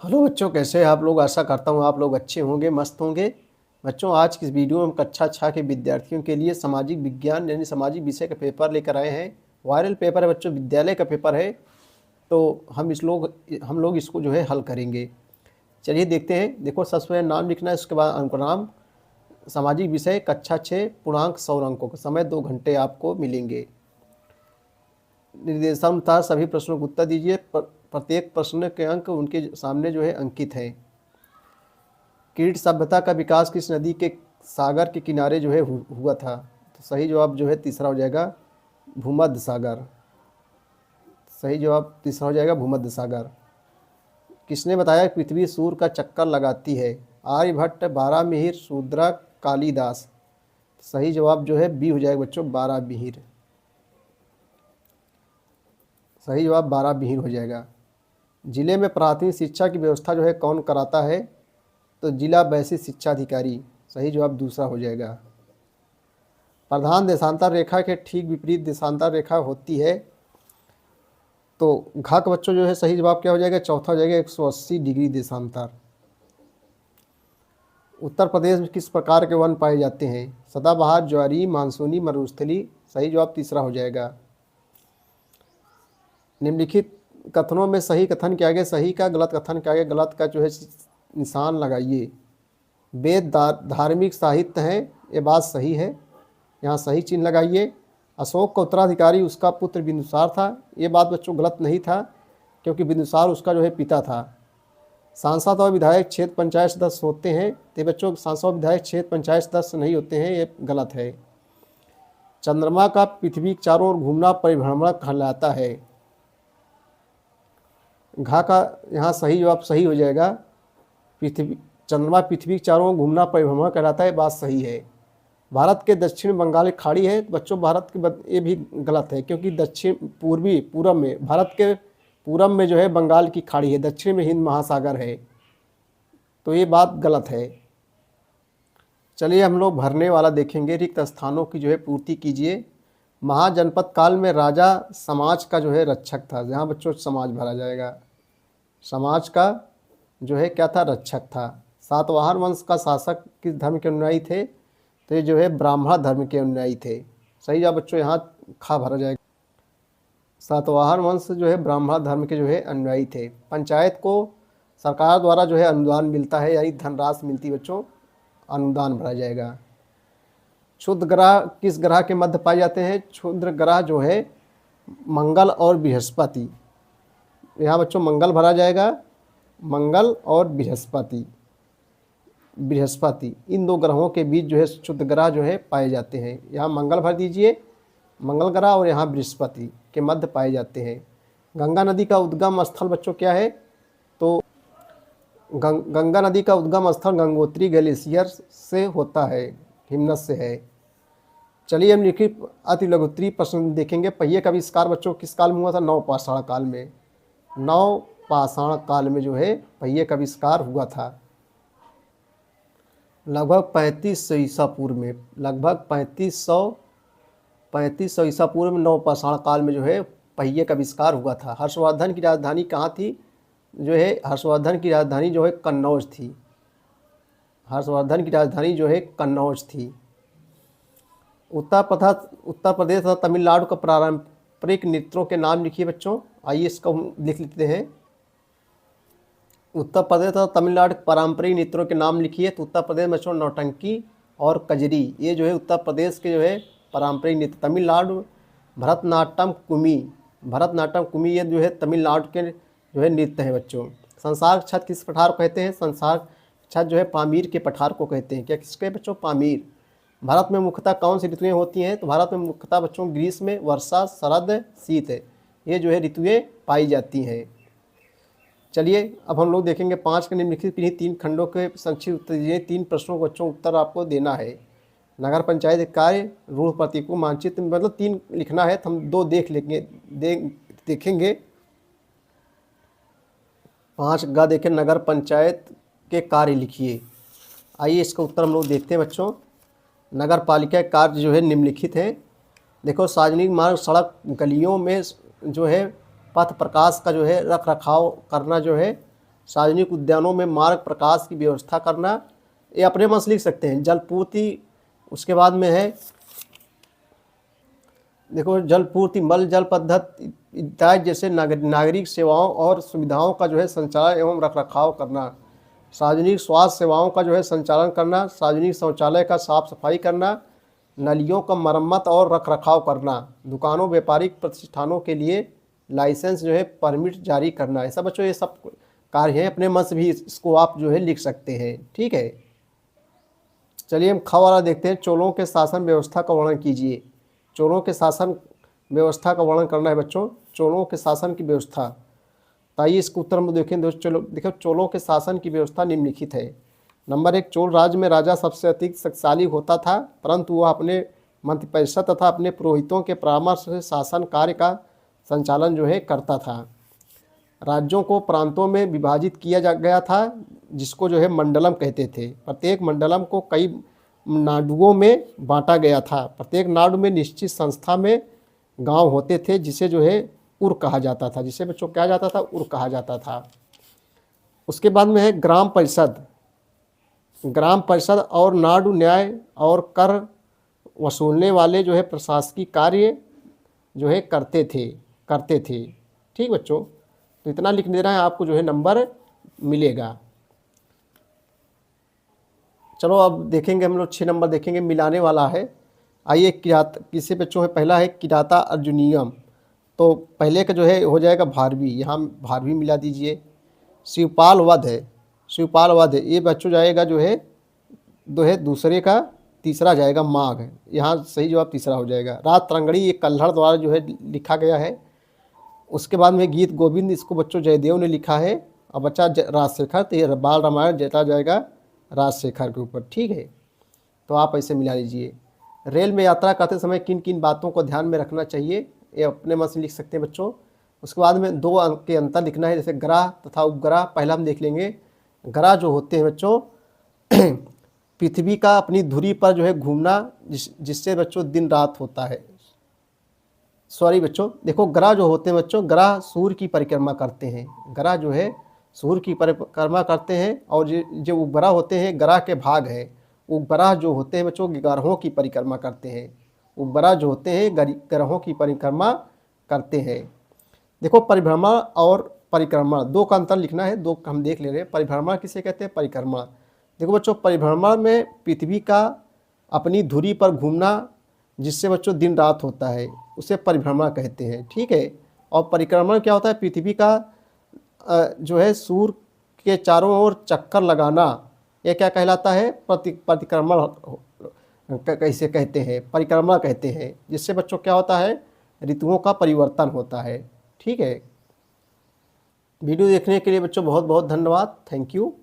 Hello बच्चों, कैसे हैं आप लोग। आशा करता हूँ आप लोग अच्छे होंगे, मस्त होंगे। बच्चों, आज की इस वीडियो में हम कक्षा 6 के विद्यार्थियों के लिए सामाजिक विज्ञान यानी सामाजिक विषय का पेपर लेकर आए हैं। वायरल पेपर है बच्चों, विद्यालय का पेपर है। तो हम लोग इसको जो है हल करेंगे। चलिए देखते हैं। देखो, सबसे पहले नाम लिखना है, उसके बाद अंक नाम। सामाजिक विषय कक्षा 6, पूर्णांक 100 अंकों का समय 2 घंटे आपको मिलेंगे। निर्देशानुसार सभी प्रश्नों को उत्तर दीजिए। प्रत्येक प्रश्न के अंक उनके सामने जो है अंकित हैं। कीट सभ्यता का विकास किस नदी के सागर के किनारे जो है हुआ था? तो सही जवाब जो है तीसरा हो जाएगा, भूमध्य सागर। सही जवाब तीसरा हो जाएगा, भूमध्य सागर। किसने बताया कि पृथ्वी सूर्य का चक्कर लगाती है? आर्यभट्ट, बारहमिहिर, शूद्रक, कालिदास। सही जवाब जो है बी हो जाएगा बच्चों, बारहमिहिर। सही जवाब बारहमिहिर हो जाएगा। जिले में प्राथमिक शिक्षा की व्यवस्था जो है कौन कराता है? तो जिला बैसी शिक्षा अधिकारी। सही जवाब दूसरा हो जाएगा। प्रधान देशांतर रेखा के ठीक विपरीत देशांतर रेखा होती है। तो घ का बच्चों जो है सही जवाब क्या हो जाएगा? चौथा हो जाएगा 180 डिग्री देशांतर। उत्तर प्रदेश में किस प्रकार के वन पाए जाते हैं? सदाबहार, ज्वारी, मानसूनी, मरुस्थली। सही जवाब तीसरा हो जाएगा। निम्नलिखित कथनों में सही कथन क्या गया? सही का, गलत कथन क्या गया? गलत का जो है निशान लगाइए। वेद धार्मिक साहित्य है, ये बात सही है, यहाँ सही चिन्ह लगाइए। अशोक का उत्तराधिकारी उसका पुत्र बिंदुसार था, ये बात बच्चों गलत नहीं था, क्योंकि बिंदुसार उसका जो है पिता था। सांसद और विधायक क्षेत्र पंचायत सदस्य होते हैं, तो बच्चों सांसद और विधायक क्षेत्र पंचायत सदस्य नहीं होते हैं, ये गलत है। चंद्रमा का पृथ्वी के चारों ओर घूमना परिभ्रमण कहलाता है। घा का यहाँ सही जवाब सही हो जाएगा, चंद्रमा पृथ्वी के चारों ओर घूमना परिभ्रमण कहलाता है, बात सही है। भारत के दक्षिण बंगाल की खाड़ी है, तो बच्चों भारत के ये भी गलत है, क्योंकि दक्षिण पूरब में, भारत के पूरब में जो है बंगाल की खाड़ी है, दक्षिण में हिंद महासागर है, तो ये बात गलत है। चलिए हम लोग भरने वाला देखेंगे। रिक्त स्थानों की जो है पूर्ति कीजिए। महाजनपद काल में राजा समाज का जो है रक्षक था, जहाँ बच्चों समाज भरा जाएगा। समाज का जो है क्या था? रक्षक था। सातवाहन वंश का शासक किस धर्म के अनुयायी थे? तो ये जो है ब्राह्मण धर्म के अनुयायी थे। सही जवाब बच्चों यहाँ खा भरा जाएगा। सातवाहन वंश जो है ब्राह्मण धर्म के जो है अनुयायी थे। पंचायत को सरकार द्वारा जो है अनुदान मिलता है, यानी धनराशि मिलती है बच्चों, अनुदान भरा जाएगा। क्षुद्र ग्रह किस ग्रह के मध्य पाए जाते हैं? क्षुद्र ग्रह जो है मंगल और बृहस्पति। यहाँ बच्चों मंगल भरा जाएगा, मंगल और बृहस्पति। इन दो ग्रहों के बीच जो है क्षुद्र ग्रह जो है पाए जाते हैं। यहाँ मंगल भर दीजिए, मंगल ग्रह, और यहाँ बृहस्पति के मध्य पाए जाते हैं। गंगा नदी का उद्गम स्थल बच्चों क्या है? तो गंगा नदी का उद्गम स्थल गंगोत्री ग्लेशियर से होता है, हिमनद से है। चलिए हम लिखित अति लघुत्तरीय प्रश्न देखेंगे। पहिए का आविष्कार बच्चों किस काल में हुआ था? नवपाषाण काल में। नवपाषाण काल में जो है पहिए का आविष्कार हुआ था, लगभग 3500 ईसा पूर्व में। लगभग 3500 ईसा पूर्व में नवपाषाण काल में जो है पहिए का आविष्कार हुआ था। हर्षवर्धन की राजधानी कहाँ थी? जो है हर्षवर्धन की राजधानी जो है कन्नौज थी। हर्षवर्धन की राजधानी जो है कन्नौज थी। उत्तर प्रदेश तथा तमिलनाडु का पारंपरिक नृत्यों के नाम लिखिए बच्चों। आइए इसको लिख लेते हैं। उत्तर प्रदेश तथा तमिलनाडु के पारंपरिक नृत्यों के नाम लिखिए। तो उत्तर प्रदेश में बच्चों नौटंकी और कजरी, ये जो है उत्तर प्रदेश के जो है पारंपरिक नृत्य। तमिलनाडु भरतनाट्यम कुमी, ये जो है तमिलनाडु के जो है नृत्य है बच्चों। संसार छत किस पठार को कहते हैं? संसार छत जो है पामीर के पठार को कहते हैं। क्या किसके बच्चों? पामीर। भारत में मुख्यतः कौन सी ऋतुएं होती हैं? तो भारत में मुख्यतः बच्चों ग्रीष्म, वर्षा, शरद, शीत, ये जो है ऋतुएं पाई जाती हैं। चलिए अब हम लोग देखेंगे 5 के निम्नलिखित किन्हीं 3 खंडों के संक्षिप्त उत्तर दीजिए। 3 प्रश्नों को बच्चों उत्तर आपको देना है। नगर पंचायत कार्य, रूढ़ प्रतीकों, मानचित्र, मतलब 3 लिखना है, तो हम 2 देखेंगे। 5 गा देखें, नगर पंचायत के कार्य लिखिए। आइए इसका उत्तर हम लोग देखते हैं बच्चों। नगर पालिका कार्य जो है निम्नलिखित है। देखो, सार्वजनिक मार्ग, सड़क, गलियों में जो है पथ प्रकाश का जो है रख रखाव करना जो है सार्वजनिक उद्यानों में मार्ग प्रकाश की व्यवस्था करना, ये अपने मन से लिख सकते हैं। जलपूर्ति, उसके बाद में है देखो जलपूर्ति, मल जल पद्धति इत्यादि जैसे नागरिक सेवाओं और सुविधाओं का जो है संचालन एवं रखरखाव करना, सार्वजनिक स्वास्थ्य सेवाओं का जो है संचालन करना, सार्वजनिक शौचालय का साफ सफाई करना, नलियों का मरम्मत और रखरखाव करना, दुकानों व्यापारिक प्रतिष्ठानों के लिए लाइसेंस जो है परमिट जारी करना। ऐसा बच्चों ये सब कार्य हैं, अपने मन से भी इसको आप जो है लिख सकते हैं। ठीक है, चलिए हम ख वाला देखते हैं। चोलों के शासन व्यवस्था का वर्णन कीजिए। चोलों के शासन व्यवस्था का वर्णन करना है बच्चों, चोलों के शासन की व्यवस्था। तो आइए इसको उत्तर में देखें दोस्तों। चलो देखो, चोलों के शासन की व्यवस्था निम्नलिखित है। नंबर 1, चोल राज्य में राजा सबसे अधिक शक्तिशाली होता था, परंतु वह अपने मंत्रिपरिषद तथा अपने पुरोहितों के परामर्श से शासन कार्य का संचालन जो है करता था। राज्यों को प्रांतों में विभाजित किया गया था, जिसको जो है मंडलम कहते थे। प्रत्येक मंडलम को कई नाडुओं में बांटा गया था। प्रत्येक नाडु में निश्चित संस्था में गांव होते थे, जिसे जो है उर कहा जाता था, जिसे बच्चों क्या जाता था, उर कहा जाता था। उसके बाद में है ग्राम परिषद। ग्राम परिषद और नाडु न्याय और कर वसूलने वाले जो है प्रशासकीय कार्य जो है करते थे। ठीक बच्चों, तो इतना लिख देना है, आपको जो है नंबर मिलेगा। चलो अब देखेंगे हम लोग 6 नंबर देखेंगे, मिलाने वाला है। आइए किसे बच्चों है, पहला है किराता अर्जुनियम। तो पहले का जो है हो जाएगा भारवी, यहाँ भारवी मिला दीजिए। शिवपाल वध है, शिवपाल वध ये बच्चों जाएगा जो है दूसरे का, तीसरा जाएगा माघ, यहाँ सही जवाब तीसरा हो जाएगा। रात तरंगड़ी ये कल्हड़ द्वारा जो है लिखा गया है। उसके बाद में गीत गोविंद, इसको बच्चों जयदेव ने लिखा है। और बच्चा राजशेखर, तो ये बाल रामायण चला जाएगा राजशेखर के ऊपर। ठीक है, तो आप ऐसे मिला लीजिए। रेल में यात्रा करते समय किन किन बातों को ध्यान में रखना चाहिए, ये अपने मन से लिख सकते हैं बच्चों। उसके बाद में 2 अंक के अंतर लिखना है, जैसे ग्रह तथा उपग्रह। पहला हम देख लेंगे, ग्रह जो होते हैं बच्चों पृथ्वी का अपनी धुरी पर जो है घूमना, जिससे बच्चों दिन रात होता है। सॉरी बच्चों, देखो ग्रह जो होते हैं बच्चों, ग्रह सूर्य की परिक्रमा करते हैं। ग्रह जो है सूर्य की परिक्रमा करते हैं, और जो उपग्रह होते हैं ग्रह के भाग हैं। उपग्रह जो होते हैं बच्चों ग्रहों की परिक्रमा करते हैं। उपग्रह जो होते हैं ग्रहों की परिक्रमा करते हैं। देखो परिभ्रमण और परिक्रमा 2 का अंतर लिखना है, 2 हम देख ले रहे हैं। परिभ्रमण किसे कहते हैं, परिक्रमा। देखो बच्चों, परिभ्रमण में पृथ्वी का अपनी धुरी पर घूमना, जिससे बच्चों दिन रात होता है, उसे परिभ्रमण कहते हैं। ठीक है, और परिक्रमण क्या होता है, पृथ्वी का जो है सूर्य के चारों ओर चक्कर लगाना, यह क्या कहलाता है, प्रतिक्रमण कैसे कहते हैं, परिक्रमा कहते हैं। जिससे बच्चों क्या होता है, ऋतुओं का परिवर्तन होता है। ठीक है, वीडियो देखने के लिए बच्चों बहुत बहुत धन्यवाद। Thank you.